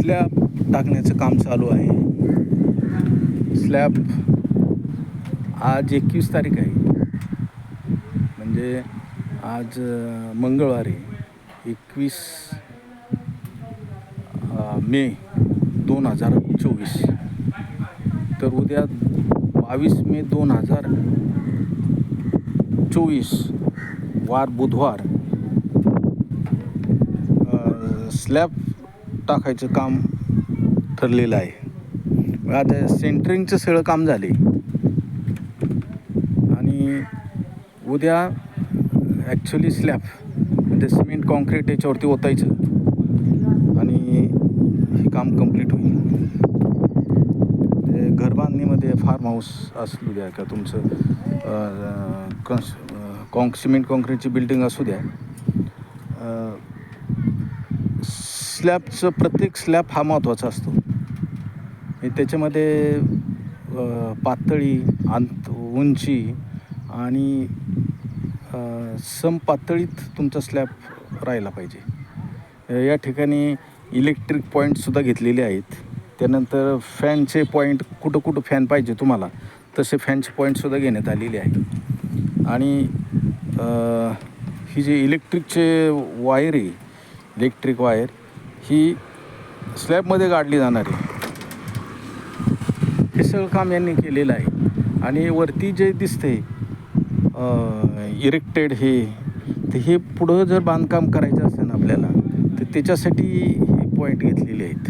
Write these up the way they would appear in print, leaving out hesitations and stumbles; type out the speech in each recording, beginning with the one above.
Slab टाकण्याचं काम चालू आहे. स्लॅब आज 21 तारीख आहे, म्हणजे आज मंगळवार आहे, 21 मे 2024. तर उद्या 22 मे 2024 वार बुधवार स्लॅब टाकायचं काम ठरलेलं आहे. आता सेंटरिंगचं सगळं काम झाले आणि उद्या ॲक्च्युली स्लॅब म्हणजे सिमेंट कॉन्क्रीट याच्यावरती ओतायचं आणि हे काम कंप्लीट होईल. ते घरबांधणीमध्ये फार्म हाऊस असू द्या का तुमचं सिमेंट कॉन्क्रीटची बिल्डिंग असू द्या, स्लॅबचं प्रत्येक स्लॅब हा महत्त्वाचा असतो. त्याच्यामध्ये पातळी, उंची आणि समपातळीत तुमचा स्लॅब राहिला पाहिजे. या ठिकाणी इलेक्ट्रिक पॉईंटसुद्धा घेतलेले आहेत. त्यानंतर फॅनचे पॉईंट कुठं कुठं फॅन पाहिजे तुम्हाला तसे फॅनचे पॉईंटसुद्धा घेण्यात आलेले आहे. आणि ही जी इलेक्ट्रिकचे वायर आहे, इलेक्ट्रिक वायर ही स्लॅबमध्ये गाडली जाणार आहे. हे सगळं काम यांनी केलेलं आहे. आणि वरती जे दिसते इरेक्टेड हे पुढं जर बांधकाम करायचं असेल आपल्याला तर त्याच्यासाठी हे पॉईंट घेतलेले आहेत.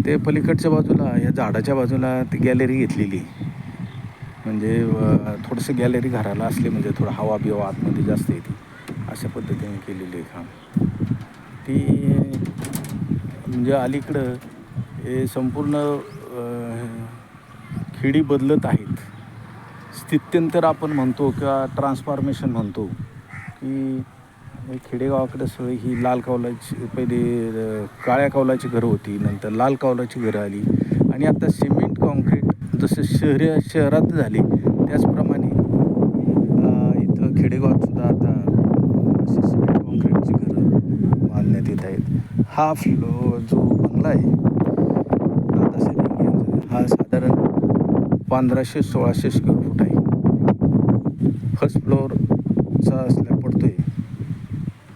ते पलीकडच्या बाजूला या झाडाच्या बाजूला ती गॅलरी घेतलेली, म्हणजे थोडंसं गॅलरी घराला असले म्हणजे थोडं हवा बिवा आतमध्ये जास्त येते, अशा पद्धतीने केलेली आहे काम. ती म्हणजे अलीकडं हे संपूर्ण खेडी बदलत आहेत. स्थित्यंतर आपण म्हणतो किंवा ट्रान्सफॉर्मेशन म्हणतो की खेडेगावाकडे सगळी ही लाल कौलाची, पहिले काळ्या कौलाची घरं होती, नंतर लाल कौलाची घरं आली आणि आता सिमेंट कॉन्क्रीट जसं शहरात झाले त्याचप्रमाणे इथं खेडेगावातसुद्धा आता असे सिमेंट कॉन्क्रीटची घरं बांधण्यात येत आहेत. हा जो बंगला आहे दादासाहेब यांचा, हा साधारण 1500-1600 स्क्वेअर फूट आहे. फर्स्ट फ्लोअरचा स्लॅब पडतो आहे,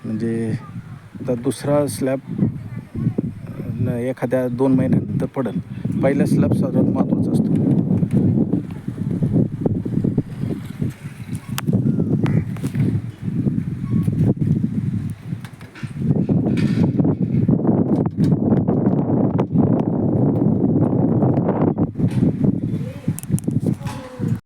म्हणजे आता दुसरा स्लॅब एखाद्या 2 महिन्यानंतर पडेल. पहिला स्लॅब सर्वात महत्त्वाचा असतो.